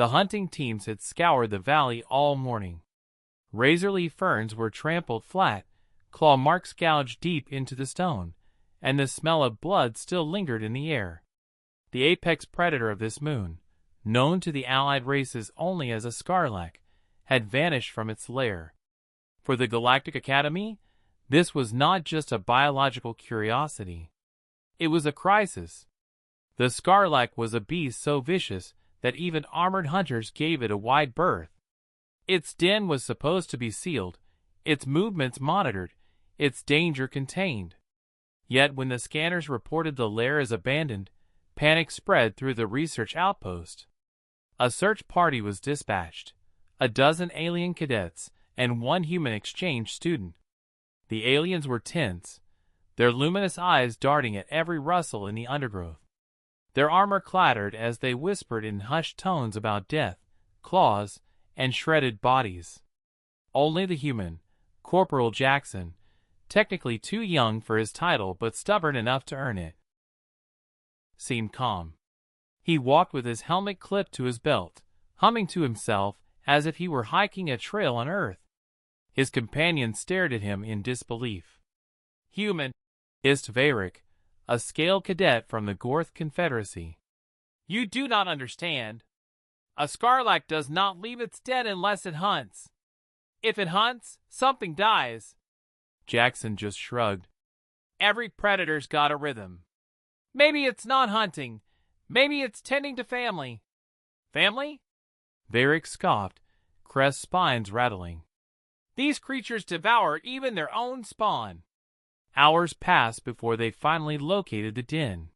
The hunting teams had scoured the valley all morning. Razor-leaf ferns were trampled flat, claw marks gouged deep into the stone, and the smell of blood still lingered in the air. The apex predator of this moon, known to the allied races only as a Scarlac, had vanished from its lair. For the Galactic Academy, this was not just a biological curiosity. It was a crisis. The Scarlac was a beast so vicious that even armored hunters gave it a wide berth. Its den was supposed to be sealed, its movements monitored, its danger contained. Yet when the scanners reported the lair as abandoned, panic spread through the research outpost. A search party was dispatched, a dozen alien cadets and one human exchange student. The aliens were tense, their luminous eyes darting at every rustle in the undergrowth. Their armor clattered as they whispered in hushed tones about death, claws, and shredded bodies. Only the human, Corporal Jackson, technically too young for his title but stubborn enough to earn it, seemed calm. He walked with his helmet clipped to his belt, humming to himself as if he were hiking a trail on Earth. His companions stared at him in disbelief. "Human," hissed Varric, a scale cadet from the Gorth Confederacy. "You do not understand. A Scarlac does not leave its den unless it hunts. If it hunts, something dies." Jackson just shrugged. "Every predator's got a rhythm. Maybe it's not hunting. Maybe it's tending to family." "Family?" Varric scoffed, Crest's spines rattling. "These creatures devour even their own spawn." Hours passed before they finally located the den.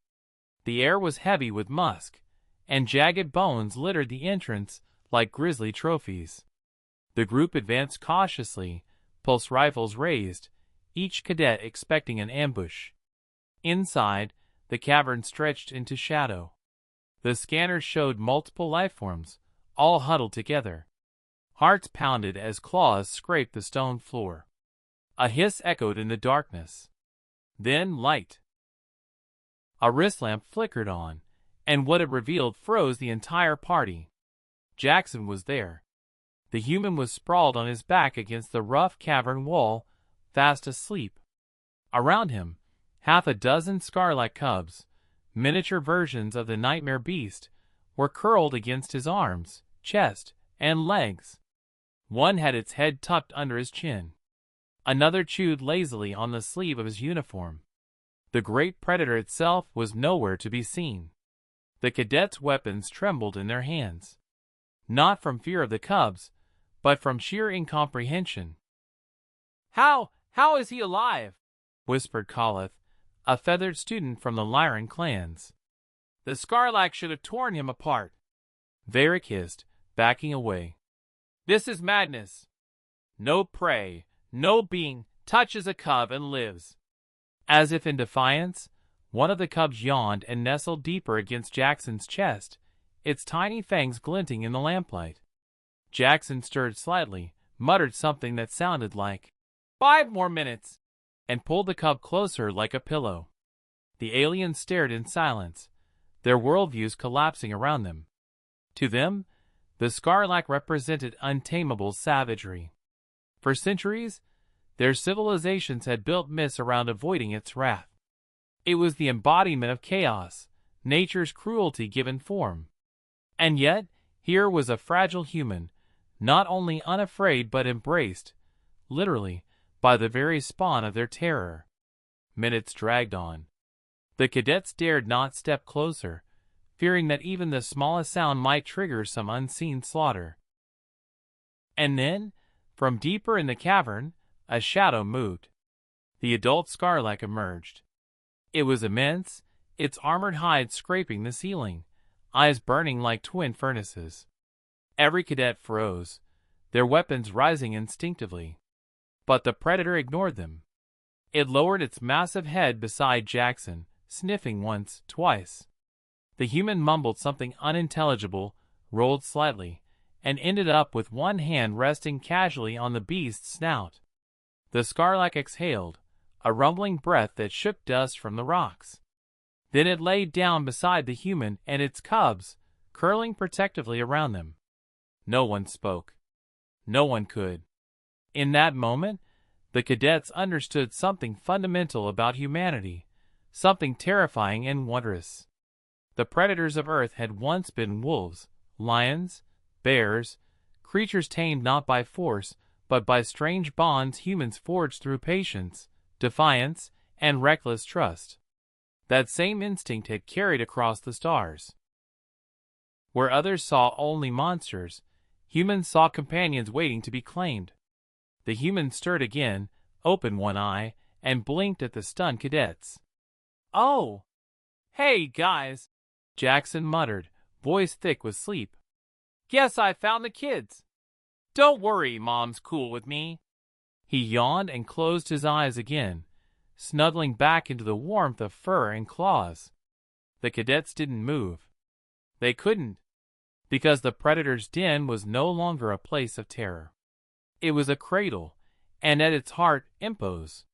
The air was heavy with musk, and jagged bones littered the entrance like grisly trophies. The group advanced cautiously, pulse rifles raised, each cadet expecting an ambush. Inside, the cavern stretched into shadow. The scanners showed multiple lifeforms, all huddled together. Hearts pounded as claws scraped the stone floor. A hiss echoed in the darkness. Then light. A wrist lamp flickered on, and what it revealed froze the entire party. Jackson was there. The human was sprawled on his back against the rough cavern wall, fast asleep. Around him, half a dozen Scarlac cubs, miniature versions of the nightmare beast, were curled against his arms, chest, and legs. One had its head tucked under his chin. Another chewed lazily on the sleeve of his uniform. The great predator itself was nowhere to be seen. The cadets' weapons trembled in their hands. Not from fear of the cubs, but from sheer incomprehension. How is he alive?" whispered Khaleth, a feathered student from the Lyran clans. "The Scarlac should have torn him apart." Varric hissed, backing away. "This is madness. No prey, no being touches a cub and lives." As if in defiance, one of the cubs yawned and nestled deeper against Jackson's chest, its tiny fangs glinting in the lamplight. Jackson stirred slightly, muttered something that sounded like, "5 more minutes," and pulled the cub closer like a pillow. The aliens stared in silence, their worldviews collapsing around them. To them, the Scarlac represented untamable savagery. For centuries, their civilizations had built myths around avoiding its wrath. It was the embodiment of chaos, nature's cruelty given form. And yet, here was a fragile human, not only unafraid but embraced, literally, by the very spawn of their terror. Minutes dragged on. The cadets dared not step closer, fearing that even the smallest sound might trigger some unseen slaughter. And then, from deeper in the cavern, a shadow moved. The adult Scarlac emerged. It was immense, its armored hide scraping the ceiling, eyes burning like twin furnaces. Every cadet froze, their weapons rising instinctively. But the predator ignored them. It lowered its massive head beside Jackson, sniffing once, twice. The human mumbled something unintelligible, rolled slightly, and ended up with one hand resting casually on the beast's snout. The Scarlac exhaled, a rumbling breath that shook dust from the rocks. Then it laid down beside the human and its cubs, curling protectively around them. No one spoke. No one could. In that moment, the cadets understood something fundamental about humanity, something terrifying and wondrous. The predators of Earth had once been wolves, lions, bears, creatures tamed not by force, but by strange bonds humans forged through patience, defiance, and reckless trust. That same instinct had carried across the stars. Where others saw only monsters, humans saw companions waiting to be claimed. The human stirred again, opened one eye, and blinked at the stunned cadets. "Oh! Hey, guys!" Jackson muttered, voice thick with sleep. "Guess I found the kids. Don't worry, Mom's cool with me." He yawned and closed his eyes again, snuggling back into the warmth of fur and claws. The cadets didn't move. They couldn't, because the predator's den was no longer a place of terror. It was a cradle, and at its heart, impose.